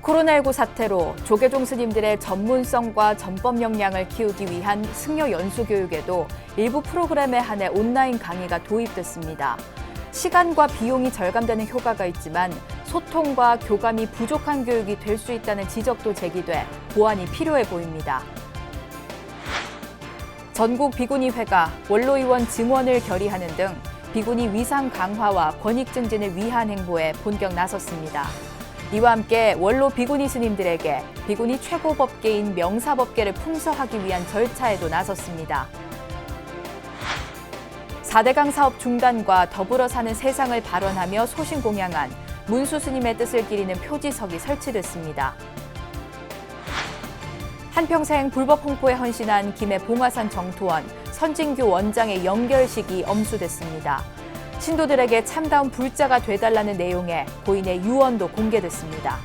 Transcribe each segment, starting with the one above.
코로나19 사태로 조계종 스님들의 전문성과 전법 역량을 키우기 위한 승려 연수 교육에도 일부 프로그램에 한해 온라인 강의가 도입됐습니다. 시간과 비용이 절감되는 효과가 있지만 소통과 교감이 부족한 교육이 될 수 있다는 지적도 제기돼 보완이 필요해 보입니다. 전국 비구니회가 원로의원 증원을 결의하는 등 비구니 위상 강화와 권익 증진을 위한 행보에 본격 나섰습니다. 이와 함께 원로 비구니 스님들에게 비구니 최고 법계인 명사법계를 풍서하기 위한 절차에도 나섰습니다. 4대강 사업 중단과 더불어 사는 세상을 발언하며 소신 공양한 문수 스님의 뜻을 기리는 표지석이 설치됐습니다. 한평생 불법 홍포에 헌신한 김해 봉화산 정토원 선진교 원장의 연결식이 엄수됐습니다. 신도들에게 참다운 불자가 돼달라는 내용의 고인의 유언도 공개됐습니다.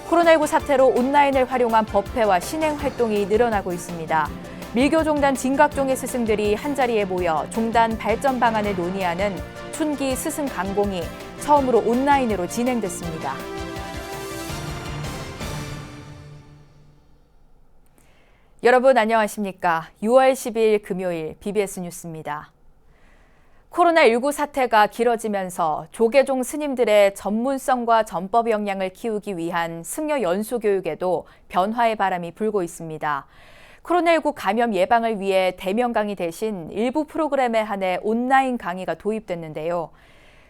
코로나19 사태로 온라인을 활용한 법회와 신행 활동이 늘어나고 있습니다. 밀교종단 진각종의 스승들이 한자리에 모여 종단 발전 방안을 논의하는 춘기 스승 강공이 처음으로 온라인으로 진행됐습니다. 여러분 안녕하십니까? 6월 10일 금요일 BBS 뉴스입니다. 코로나19 사태가 길어지면서 조계종 스님들의 전문성과 전법 역량을 키우기 위한 승려 연수 교육에도 변화의 바람이 불고 있습니다. 코로나19 감염 예방을 위해 대면 강의 대신 일부 프로그램에 한해 온라인 강의가 도입됐는데요.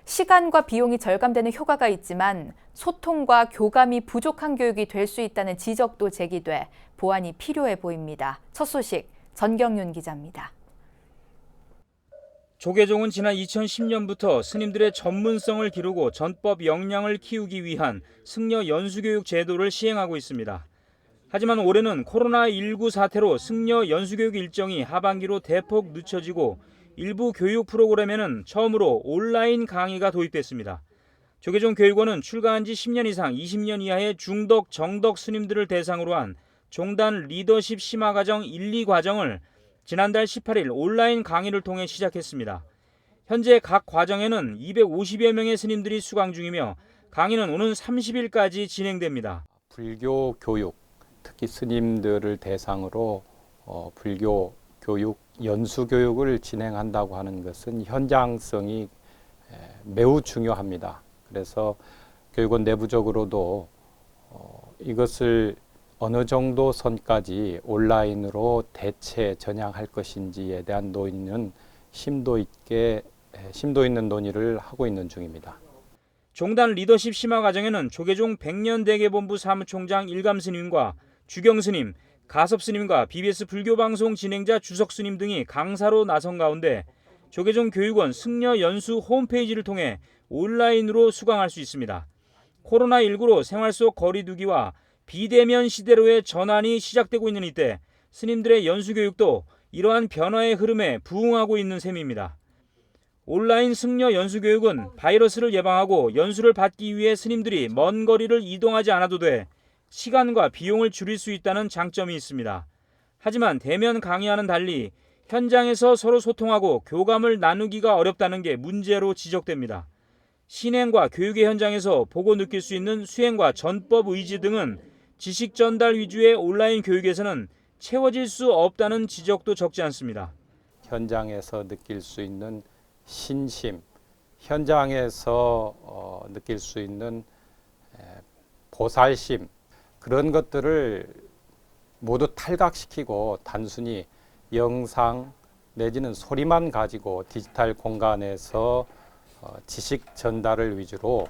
시간과 비용이 절감되는 효과가 있지만 소통과 교감이 부족한 교육이 될 수 있다는 지적도 제기돼 보완이 필요해 보입니다. 첫 소식 전경윤 기자입니다. 조계종은 지난 2010년부터 스님들의 전문성을 기르고 전법 역량을 키우기 위한 승려 연수교육 제도를 시행하고 있습니다. 하지만 올해는 코로나19 사태로 승려 연수교육 일정이 하반기로 대폭 늦춰지고 일부 교육 프로그램에는 처음으로 온라인 강의가 도입됐습니다. 조계종 교육원은 출가한 지 10년 이상 20년 이하의 중덕, 정덕 스님들을 대상으로 한 종단 리더십 심화과정 1, 2과정을 지난달 18일 온라인 강의를 통해 시작했습니다. 현재 각 과정에는 250여 명의 스님들이 수강 중이며 강의는 오는 30일까지 진행됩니다. 불교 교육, 특히 스님들을 대상으로 불교 교육, 연수 교육을 진행한다고 하는 것은 현장성이 매우 중요합니다. 그래서 교육원 내부적으로도 이것을 어느 정도 선까지 온라인으로 대체 전향할 것인지에 대한 논의는 심도 있는 논의를 하고 있는 중입니다. 종단 리더십 심화 과정에는 조계종 백년대계본부 사무총장 일감스님과 주경스님, 가섭스님과 BBS 불교방송 진행자 주석스님 등이 강사로 나선 가운데 조계종 교육원 승려 연수 홈페이지를 통해 온라인으로 수강할 수 있습니다. 코로나19로 생활 속 거리 두기와 비대면 시대로의 전환이 시작되고 있는 이때 스님들의 연수 교육도 이러한 변화의 흐름에 부응하고 있는 셈입니다. 온라인 승려 연수 교육은 바이러스를 예방하고 연수를 받기 위해 스님들이 먼 거리를 이동하지 않아도 돼 시간과 비용을 줄일 수 있다는 장점이 있습니다. 하지만 대면 강의와는 달리 현장에서 서로 소통하고 교감을 나누기가 어렵다는 게 문제로 지적됩니다. 신행과 교육의 현장에서 보고 느낄 수 있는 수행과 전법 의지 등은 지식 전달 위주의 온라인 교육에서는 채워질 수 없다는 지적도 적지 않습니다. 현장에서 느낄 수 있는 신심, 현장에서 느낄 수 있는 보살심, 그런 것들을 모두 탈각시키고 단순히 영상 내지는 소리만 가지고 디지털 공간에서 지식 전달을 위주로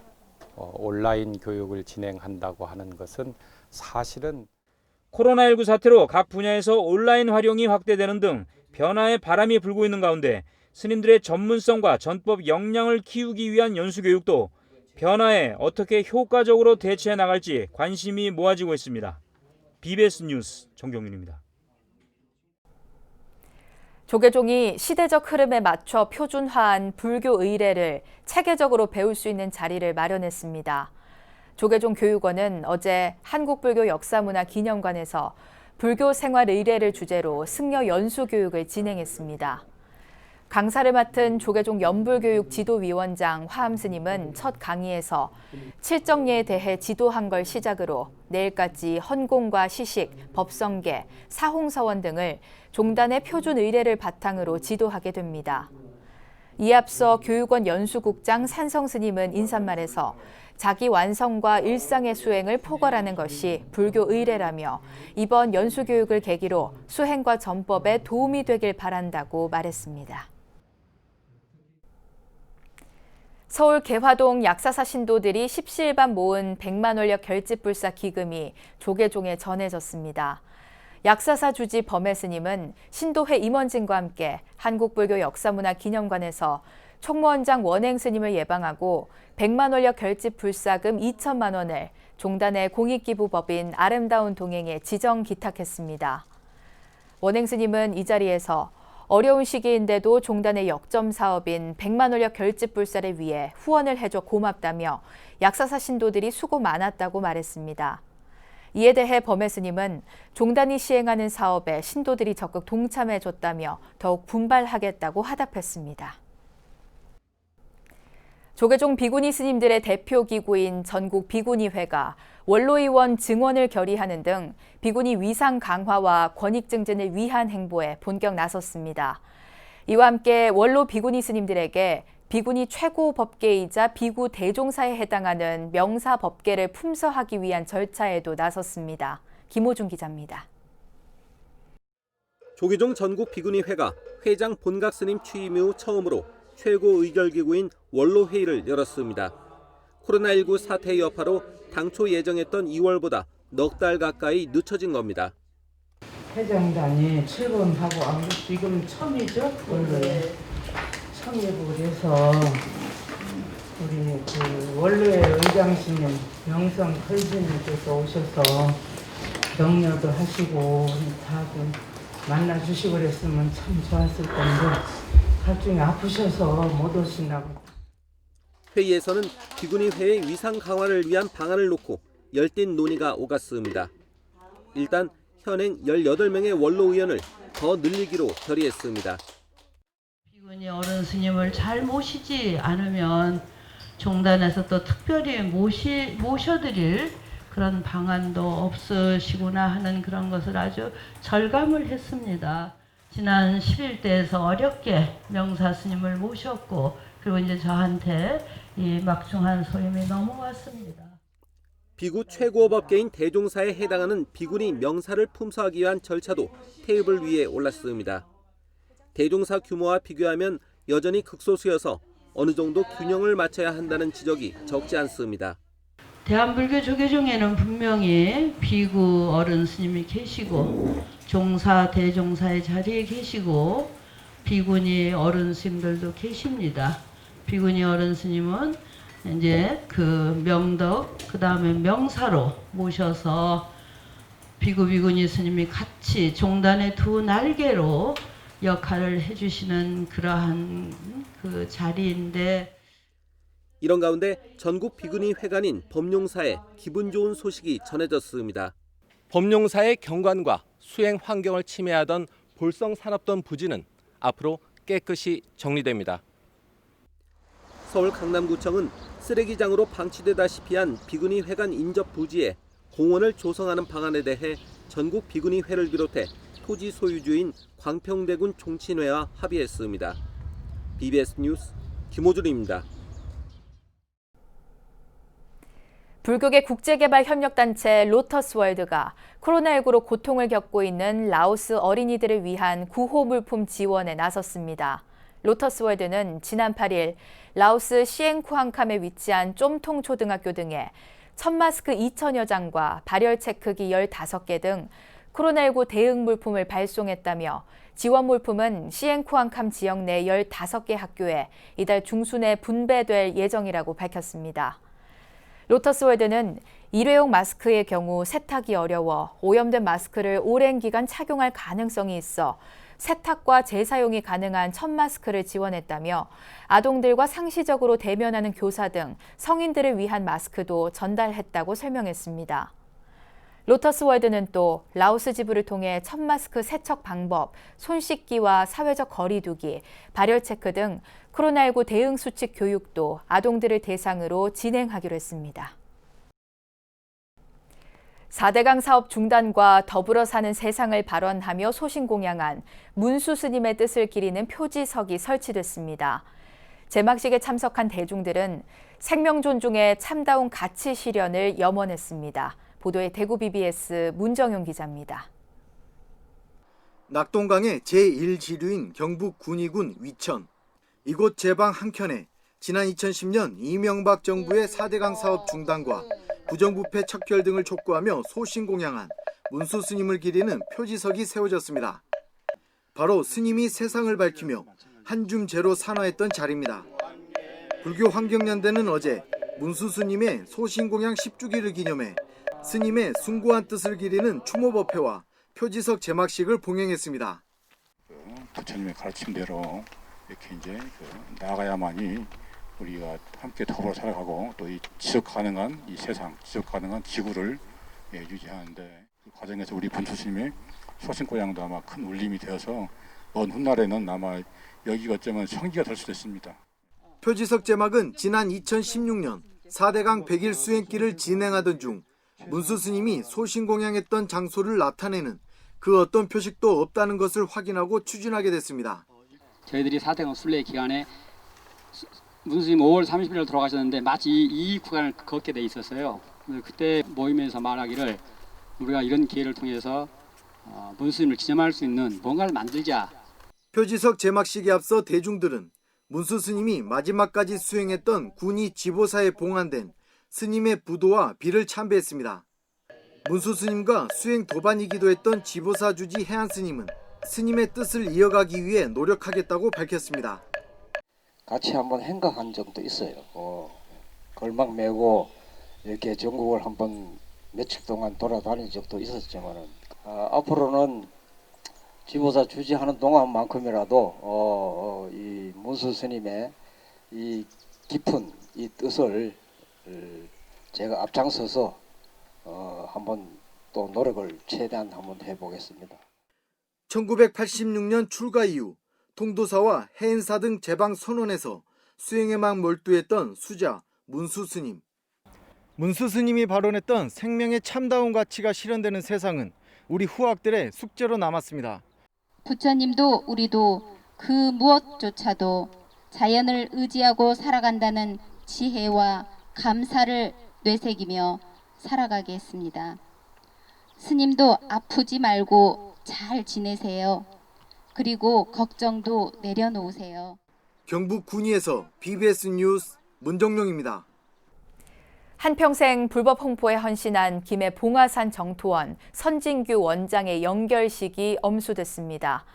온라인 교육을 진행한다고 하는 것은 사실은 코로나19 사태로 각 분야에서 온라인 활용이 확대되는 등 변화의 바람이 불고 있는 가운데 스님들의 전문성과 전법 역량을 키우기 위한 연수교육도 변화에 어떻게 효과적으로 대처해 나갈지 관심이 모아지고 있습니다. BBS 뉴스 정경윤입니다. 조계종이 시대적 흐름에 맞춰 표준화한 불교 의례를 체계적으로 배울 수 있는 자리를 마련했습니다. 조계종 교육원은 어제 한국불교역사문화기념관에서 불교 생활 의례를 주제로 승려 연수 교육을 진행했습니다. 강사를 맡은 조계종 연불교육 지도위원장 화암 스님은 첫 강의에서 칠정예에 대해 지도한 걸 시작으로 내일까지 헌공과 시식, 법성계, 사홍서원 등을 종단의 표준 의례를 바탕으로 지도하게 됩니다. 이에 앞서 교육원 연수국장 산성 스님은 인사말에서 자기 완성과 일상의 수행을 포괄하는 것이 불교 의례라며 이번 연수교육을 계기로 수행과 전법에 도움이 되길 바란다고 말했습니다. 서울 개화동 약사사 신도들이 십시일반 모은 100만 원력 결집불사 기금이 조계종에 전해졌습니다. 약사사 주지 범해 스님은 신도회 임원진과 함께 한국불교 역사문화기념관에서 총무원장 원행 스님을 예방하고 100만 원력 결집불사금 2천만 원을 종단의 공익기부법인 아름다운 동행에 지정 기탁했습니다. 원행 스님은 이 자리에서 어려운 시기인데도 종단의 역점 사업인 100만 원력 결집불사를 위해 후원을 해줘 고맙다며 약사사 신도들이 수고 많았다고 말했습니다. 이에 대해 범해 스님은 종단이 시행하는 사업에 신도들이 적극 동참해줬다며 더욱 분발하겠다고 화답했습니다. 조계종 비구니 스님들의 대표 기구인 전국 비구니회가 원로의원 증원을 결의하는 등 비구니 위상 강화와 권익 증진을 위한 행보에 본격 나섰습니다. 이와 함께 원로 비구니 스님들에게 비구니 최고 법계이자 비구 대종사에 해당하는 명사 법계를 품서하기 위한 절차에도 나섰습니다. 김호중 기자입니다. 조계종 전국 비구니회가 회장 본각 스님 취임 이후 처음으로 최고 의결기구인 원로회의를 열었습니다. 코로나19 사태의 여파로 당초 예정했던 2월보다 넉 달 가까이 늦춰진 겁니다. 회장단이 출범하고 지금 처음이죠? 원로에 처음이고 그래서 우리 그 원로의 의장스님 명성 큰스님께서 오셔서 격려도 하시고 다들 만나주시고 그랬으면 참 좋았을 건데 나중에 아프셔서 못 오신다고. 회의에서는 비구니회의 위상 강화를 위한 방안을 놓고 열띤 논의가 오갔습니다. 일단 현행 18명의 원로 의원을 더 늘리기로 결의했습니다. 비구니 어른 스님을 잘 모시지 않으면 종단에서 또 특별히 모셔드릴 그런 방안도 없으시구나 하는 그런 것을 아주 절감을 했습니다. 지난 11대에서 어렵게 명사 스님을 모셨고 그리고 이제 저한테 이 막중한 소임이 넘어왔습니다. 비구 최고법계인 대종사에 해당하는 비구니 명사를 품서하기 위한 절차도 테이블 위에 올랐습니다. 대종사 규모와 비교하면 여전히 극소수여서 어느 정도 균형을 맞춰야 한다는 지적이 적지 않습니다. 대한불교 조계종에는 분명히 비구 어른 스님이 계시고 종사 대종사의 자리에 계시고 비구니 어른 스님들도 계십니다. 비구니 어른 스님은 이제 그 명덕 그 다음에 명사로 모셔서 비구니 스님이 같이 종단의 두 날개로 역할을 해주시는 그러한 그 자리인데. 이런 가운데 전국 비구니 회관인 법룡사에 기분 좋은 소식이 전해졌습니다. 법룡사의 경관과 수행 환경을 침해하던 볼성 산업던 부지는 앞으로 깨끗이 정리됩니다. 서울 강남구청은 쓰레기장으로 방치되다시피 한 비구니 회관 인접 부지에 공원을 조성하는 방안에 대해 전국 비구니 회를 비롯해 토지 소유주인 광평대군 종친회와 합의했습니다. BBS 뉴스 김호준입니다. 불교계 국제개발협력단체 로터스월드가 코로나19로 고통을 겪고 있는 라오스 어린이들을 위한 구호 물품 지원에 나섰습니다. 로터스월드는 지난 8일 라오스 시엔쿠항캄에 위치한 쫌통초등학교 등에 천마스크 2천여 장과 발열 체크기 15개 등 코로나19 대응 물품을 발송했다며 지원 물품은 시엔쿠항캄 지역 내 15개 학교에 이달 중순에 분배될 예정이라고 밝혔습니다. 로터스월드는 일회용 마스크의 경우 세탁이 어려워 오염된 마스크를 오랜 기간 착용할 가능성이 있어 세탁과 재사용이 가능한 천마스크를 지원했다며 아동들과 상시적으로 대면하는 교사 등 성인들을 위한 마스크도 전달했다고 설명했습니다. 로터스월드는 또 라오스 지부를 통해 첫 마스크 세척 방법, 손 씻기와 사회적 거리 두기, 발열 체크 등 코로나19 대응 수칙 교육도 아동들을 대상으로 진행하기로 했습니다. 4대강 사업 중단과 더불어 사는 세상을 발언하며 소신공양한 문수 스님의 뜻을 기리는 표지석이 설치됐습니다. 제막식에 참석한 대중들은 생명 존중의 참다운 가치 실현을 염원했습니다. 보도에 대구 BBS 문정용 기자입니다. 낙동강의 제1지류인 경북 군위군 위천. 이곳 제방 한켠에 지난 2010년 이명박 정부의 4대강 사업 중단과 부정부패 척결 등을 촉구하며 소신공양한 문수 스님을 기리는 표지석이 세워졌습니다. 바로 스님이 세상을 밝히며 한줌제로 산화했던 자리입니다. 불교 환경연대는 어제 문수 스님의 소신공양 10주기를 기념해 스님의 숭고한 뜻을 기리는 추모법회와 표지석 제막식을 봉행했습니다. 부처님의 가르침대로 이렇게 이제 나아가야만이 우리가 함께 더불어 살아가고 또 이 지속 가능한 이 세상, 지속 가능한 지구를 유지하는데 그 과정에서 우리 본초 스님의 소신고향도 아마 큰 울림이 되어서 먼 훗날에는 아마 여기가 어쩌면 성기가 될 수도 있습니다. 표지석 제막은 지난 2016년 4대강 100일 수행길을 진행하던 중 문수 스님이 소신공양했던 장소를 나타내는 그 어떤 표식도 없다는 것을 확인하고 추진하게 됐습니다. 저희들이 4대강 순례 기간에 문수 스님 5월 30일 돌아가셨는데 마치 이 구간을 걷게 돼 있었어요. 그때 모임에서 말하기를 우리가 이런 기회를 통해서 문수 스님을 기념할 수 있는 뭔가를 만들자. 표지석 제막식에 앞서 대중들은 문수 스님이 마지막까지 수행했던 군위 지보사에 봉안된 스님의 부도와 비를 참배했습니다. 문수 스님과 수행 도반이기도 했던 지보사 주지 해안 스님은 스님의 뜻을 이어가기 위해 노력하겠다고 밝혔습니다. 같이 한번 행각한 적도 있어요. 걸막 메고 이렇게 전국을 한번 며칠 동안 돌아다닌 적도 있었지만은 앞으로는 지보사 주지하는 동안만큼이라도 이 문수 스님의 이 깊은 이 뜻을 제가 앞장서서 한번 또 노력을 최대한 한번 해보겠습니다. 1986년 출가 이후 통도사와 해인사 등 제방 선원에서 수행에만 몰두했던 수자 문수 스님. 문수 스님이 발언했던 생명의 참다운 가치가 실현되는 세상은 우리 후학들의 숙제로 남았습니다. 부처님도 우리도 그 무엇조차도 자연을 의지하고 살아간다는 지혜와 감사를 뇌새기며 살아가게 했습니다. 스님도 아프지 말고 잘 지내세요. 그리고 걱정도 내려놓으세요. 경북 군위에서 BBS 뉴스 문정용입니다. 한평생 불법 홍보에 헌신한 김해 봉화산 정토원 선진규 원장의 연결식이 엄수됐습니다.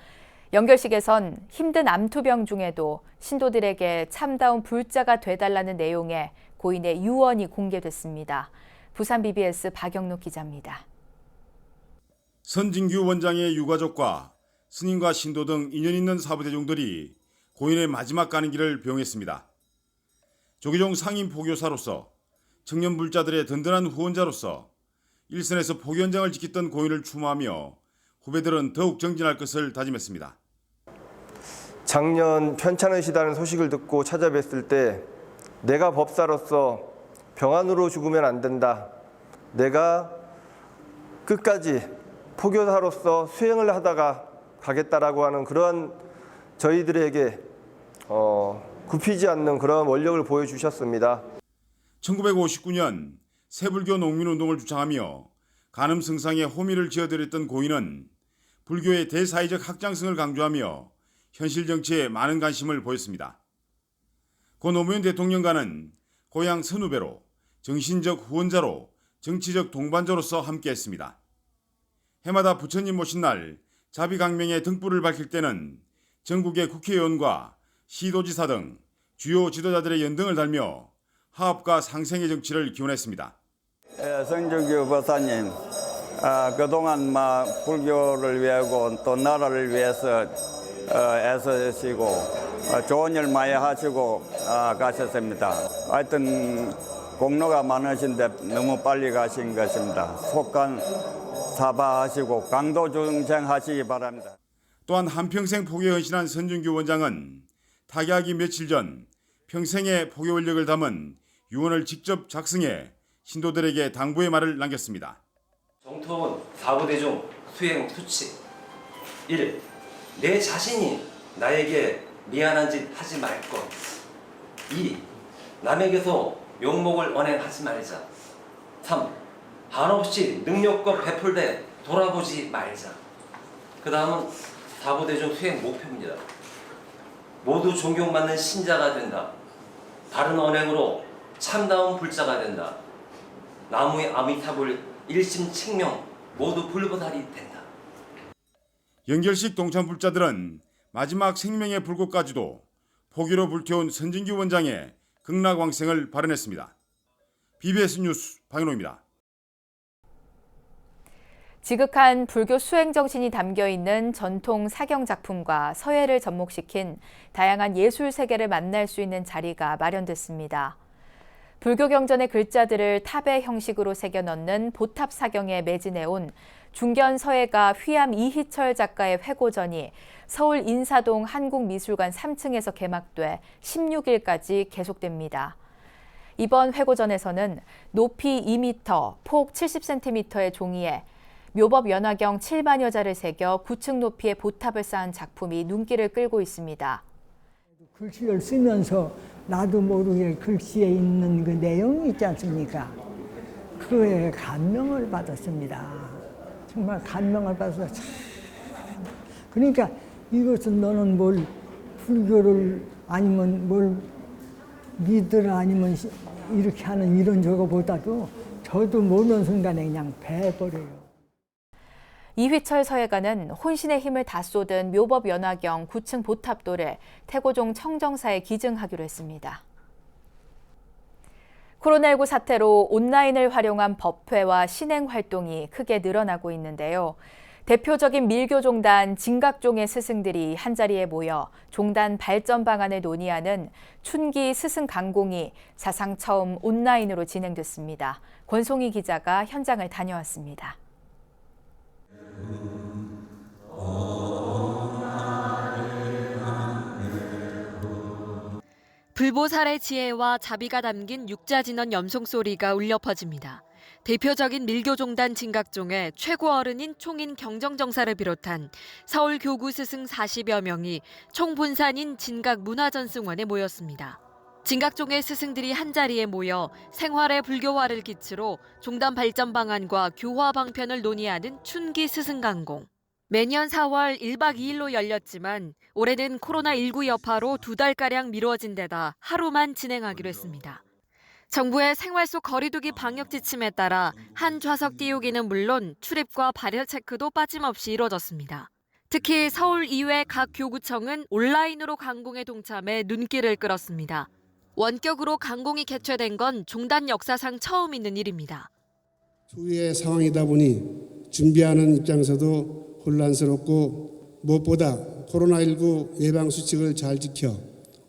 연결식에선 힘든 암투병 중에도 신도들에게 참다운 불자가 되달라는 내용의 고인의 유언이 공개됐습니다. 부산 BBS 박영록 기자입니다. 선진규 원장의 유가족과 스님과 신도 등 인연 있는 사부대중들이 고인의 마지막 가는 길을 병했습니다. 조계종 상임 포교사로서 청년 불자들의 든든한 후원자로서 일선에서 포교 현장을 지켰던 고인을 추모하며 후배들은 더욱 정진할 것을 다짐했습니다. 작년 편찮으시다는 소식을 듣고 찾아뵀을 때 내가 법사로서 병안으로 죽으면 안 된다. 내가 끝까지 포교사로서 수행을 하다가 가겠다라고 하는 그러한 저희들에게 굽히지 않는 그런 원력을 보여주셨습니다. 1959년 새불교 농민운동을 주창하며 간음승상에 호미를 지어드렸던 고인은 불교의 대사회적 확장성을 강조하며 현실 정치에 많은 관심을 보였습니다. 고 노무현 대통령과는 고향 선후배로 정신적 후원자로 정치적 동반자로서 함께했습니다. 해마다 부처님 모신 날 자비강명의 등불을 밝힐 때는 전국의 국회의원과 시도지사 등 주요 지도자들의 연등을 달며 화합과 상생의 정치를 기원했습니다. 성정규 법사님, 그동안 불교를 위하고 또 나라를 위해서 애쓰시고 좋은 일 많이 하시고 가셨습니다. 하여튼 공로가 많으신데 너무 빨리 가신 것입니다. 속간 사바하시고 강도 중생하시기 바랍니다. 또한 한평생 포교에 헌신한 선준규 원장은 타계하기 며칠 전 평생의 포교 원력을 담은 유언을 직접 작성해 신도들에게 당부의 말을 남겼습니다. 정통은 사부대중 수행 수칙 1. 내 자신이 나에게 미안한 짓 하지 말 것. 2. 남에게서 욕먹을 언행하지 말자. 3. 한없이 능력껏 베풀되 돌아보지 말자. 그 다음은 사부대중 수행 목표입니다. 모두 존경받는 신자가 된다. 바른 언행으로 참다운 불자가 된다. 나무의 아미타불 일심칙명 모두 불보살이 된다. 영결식 동참불자들은 마지막 생명의 불꽃까지도 포교로 불태운 선준규 원장의 극락왕생을 발언했습니다. BBS 뉴스 박인호입니다. 지극한 불교 수행 정신이 담겨 있는 전통 사경 작품과 서예를 접목시킨 다양한 예술 세계를 만날 수 있는 자리가 마련됐습니다. 불교 경전의 글자들을 탑의 형식으로 새겨 넣는 보탑 사경에 매진해온 중견 서예가 휘암 이희철 작가의 회고전이 서울 인사동 한국미술관 3층에서 개막돼 16일까지 계속됩니다. 이번 회고전에서는 높이 2m, 폭 70cm의 종이에 묘법 연화경 7만여 자를 새겨 9층 높이의 보탑을 쌓은 작품이 눈길을 끌고 있습니다. 글씨를 쓰면서 나도 모르게 글씨에 있는 그 내용이 있지 않습니까? 그에 감명을 받았습니다. 정말 감명을 받아서 참. 그러니까 이것은 너는 뭘 불교를 아니면 뭘 믿으라 아니면 이렇게 하는 이런 저거보다도 저도 모르는 순간에 그냥 배버려요. 이휘철 서예가는 혼신의 힘을 다 쏟은 묘법 연화경 9층 보탑도를 태고종 청정사에 기증하기로 했습니다. 코로나19 사태로 온라인을 활용한 법회와 신행 활동이 크게 늘어나고 있는데요. 대표적인 밀교종단 진각종의 스승들이 한자리에 모여 종단 발전 방안을 논의하는 춘기 스승 강공이 사상 처음 온라인으로 진행됐습니다. 권송희 기자가 현장을 다녀왔습니다. 불보살의 지혜와 자비가 담긴 육자진언 염송소리가 울려 퍼집니다. 대표적인 밀교종단 진각종의 최고 어른인 총인 경정정사를 비롯한 서울 교구 스승 40여 명이 총본산인 진각문화전승원에 모였습니다. 진각종의 스승들이 한자리에 모여 생활의 불교화를 기치로 종단 발전 방안과 교화 방편을 논의하는 춘기 스승강공. 매년 4월 1박 2일로 열렸지만 올해는 코로나19 여파로 2달가량 미뤄진 데다 하루만 진행하기로 했습니다. 정부의 생활 속 거리두기 방역 지침에 따라 한 좌석 띄우기는 물론 출입과 발열 체크도 빠짐없이 이뤄졌습니다. 특히 서울 이외 각 교구청은 온라인으로 강공에 동참해 눈길을 끌었습니다. 원격으로 강공이 개최된 건 종단 역사상 처음 있는 일입니다. 초유의 상황이다 보니 준비하는 입장에서도 혼란스럽고 무엇보다 코로나19 예방 수칙을 잘 지켜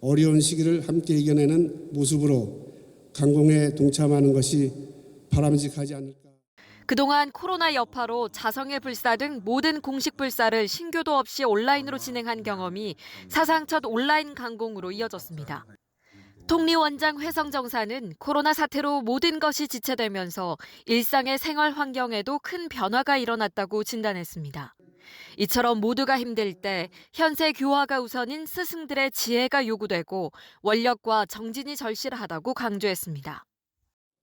어려운 시기를 함께 이겨내는 모습으로 강공에 동참하는 것이 바람직하지 않을까. 그동안 코로나 여파로 자성의 불사 등 모든 공식 불사를 신교도 없이 온라인으로 진행한 경험이 사상 첫 온라인 강공으로 이어졌습니다. 통리원장 회성정사는 코로나 사태로 모든 것이 지체되면서 일상의 생활 환경에도 큰 변화가 일어났다고 진단했습니다. 이처럼 모두가 힘들 때 현세 교화가 우선인 스승들의 지혜가 요구되고 원력과 정진이 절실하다고 강조했습니다.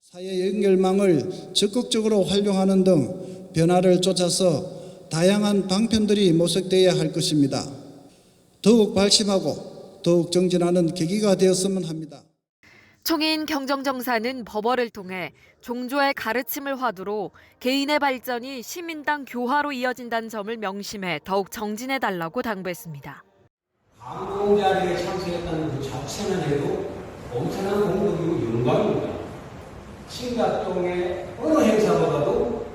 사회 연결망을 적극적으로 활용하는 등 변화를 쫓아서 다양한 방편들이 모색돼야 할 것입니다. 더욱 발심하고 더욱 정진하는 계기가 되었으면 합니다. 총인 경정정사는 법어를 통해 종조의 가르침을 화두로 개인의 발전이 시민당 교화로 이어진다는 점을 명심해 더욱 정진해달라고 당부했습니다. 강공 자리에 참석했다는 그 자체만 해도 엄청난 공덕이고 영광입니다. 진각동의 어느 행사보다도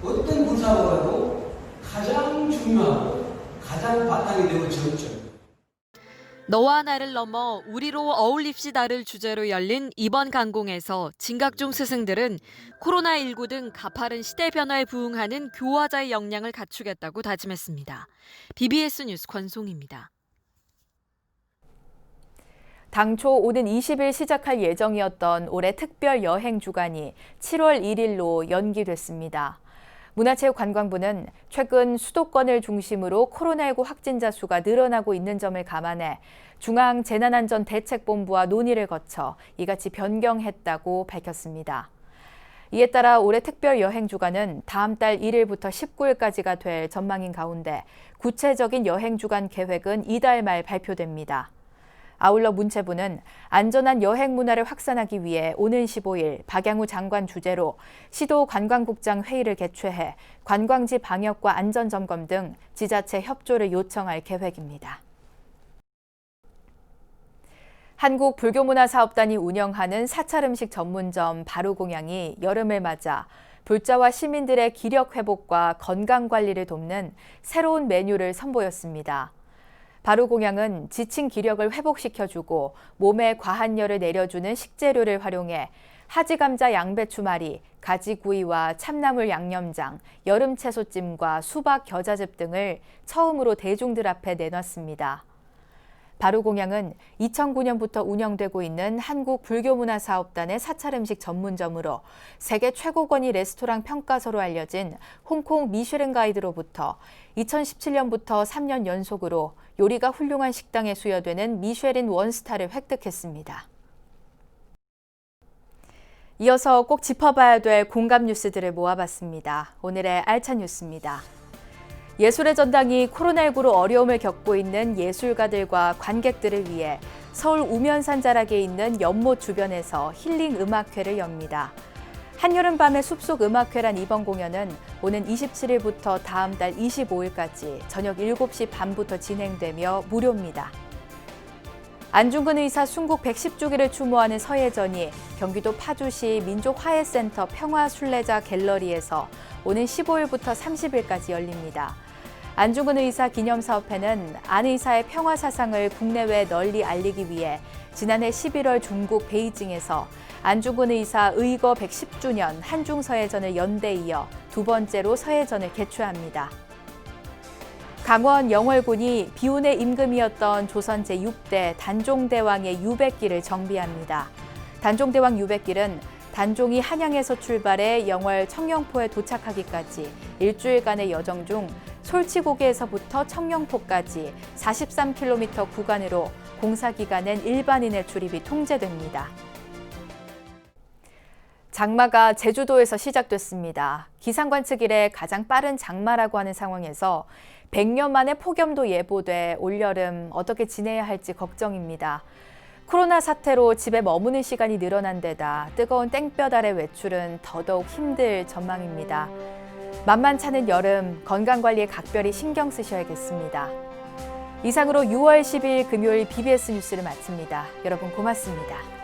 어떤 불사보다도 가장 중요하고 가장 바탕이 되고 정점. 너와 나를 넘어 우리로 어울립시다를 주제로 열린 이번 강공에서 진각중 스승들은 코로나19 등 가파른 시대 변화에 부응하는 교화자의 역량을 갖추겠다고 다짐했습니다. BBS 뉴스 권송입니다. 당초 오는 20일 시작할 예정이었던 올해 특별 여행 주간이 7월 1일로 연기됐습니다. 문화체육관광부는 최근 수도권을 중심으로 코로나19 확진자 수가 늘어나고 있는 점을 감안해 중앙재난안전대책본부와 논의를 거쳐 이같이 변경했다고 밝혔습니다. 이에 따라 올해 특별 여행 주간은 다음 달 1일부터 19일까지가 될 전망인 가운데 구체적인 여행 주간 계획은 이달 말 발표됩니다. 아울러 문체부는 안전한 여행 문화를 확산하기 위해 오는 15일 박양우 장관 주재로 시도관광국장 회의를 개최해 관광지 방역과 안전점검 등 지자체 협조를 요청할 계획입니다. 한국불교문화사업단이 운영하는 사찰 음식 전문점 바루공양이 여름을 맞아 불자와 시민들의 기력 회복과 건강 관리를 돕는 새로운 메뉴를 선보였습니다. 바루공양은 지친 기력을 회복시켜주고 몸에 과한 열을 내려주는 식재료를 활용해 하지감자 양배추말이, 가지구이와 참나물 양념장, 여름 채소찜과 수박 겨자즙 등을 처음으로 대중들 앞에 내놨습니다. 바루공양은 2009년부터 운영되고 있는 한국불교문화사업단의 사찰 음식 전문점으로 세계 최고권위 레스토랑 평가서로 알려진 홍콩 미슐랭 가이드로부터 2017년부터 3년 연속으로 요리가 훌륭한 식당에 수여되는 미쉐린 원스타를 획득했습니다. 이어서 꼭 짚어봐야 될 공감 뉴스들을 모아봤습니다. 오늘의 알찬 뉴스입니다. 예술의 전당이 코로나19로 어려움을 겪고 있는 예술가들과 관객들을 위해 서울 우면산 자락에 있는 연못 주변에서 힐링 음악회를 엽니다. 한여름밤의 숲속 음악회란 이번 공연은 오는 27일부터 다음 달 25일까지 저녁 7시 반부터 진행되며 무료입니다. 안중근 의사 순국 110주기를 추모하는 서예전이 경기도 파주시 민족화해센터 평화순례자 갤러리에서 오는 15일부터 30일까지 열립니다. 안중근 의사 기념사업회는 안 의사의 평화사상을 국내외에 널리 알리기 위해 지난해 11월 중국 베이징에서 안중근 의사 의거 110주년 한중서예전을 연대 이어 두 번째로 서예전을 개최합니다. 강원 영월군이 비운의 임금이었던 조선 제6대 단종대왕의 유백길을 정비합니다. 단종대왕 유백길은 단종이 한양에서 출발해 영월 청령포에 도착하기까지 일주일간의 여정 중 솔치고개에서부터 청령포까지 43km 구간으로 공사 기간엔 일반인의 출입이 통제됩니다. 장마가 제주도에서 시작됐습니다. 기상 관측 이래 가장 빠른 장마라고 하는 상황에서 100년 만에 폭염도 예보돼 올여름 어떻게 지내야 할지 걱정입니다. 코로나 사태로 집에 머무는 시간이 늘어난 데다 뜨거운 땡볕 아래 외출은 더더욱 힘들 전망입니다. 만만찮은 여름, 건강관리에 각별히 신경 쓰셔야겠습니다. 이상으로 6월 10일 금요일 BBS 뉴스를 마칩니다. 여러분 고맙습니다.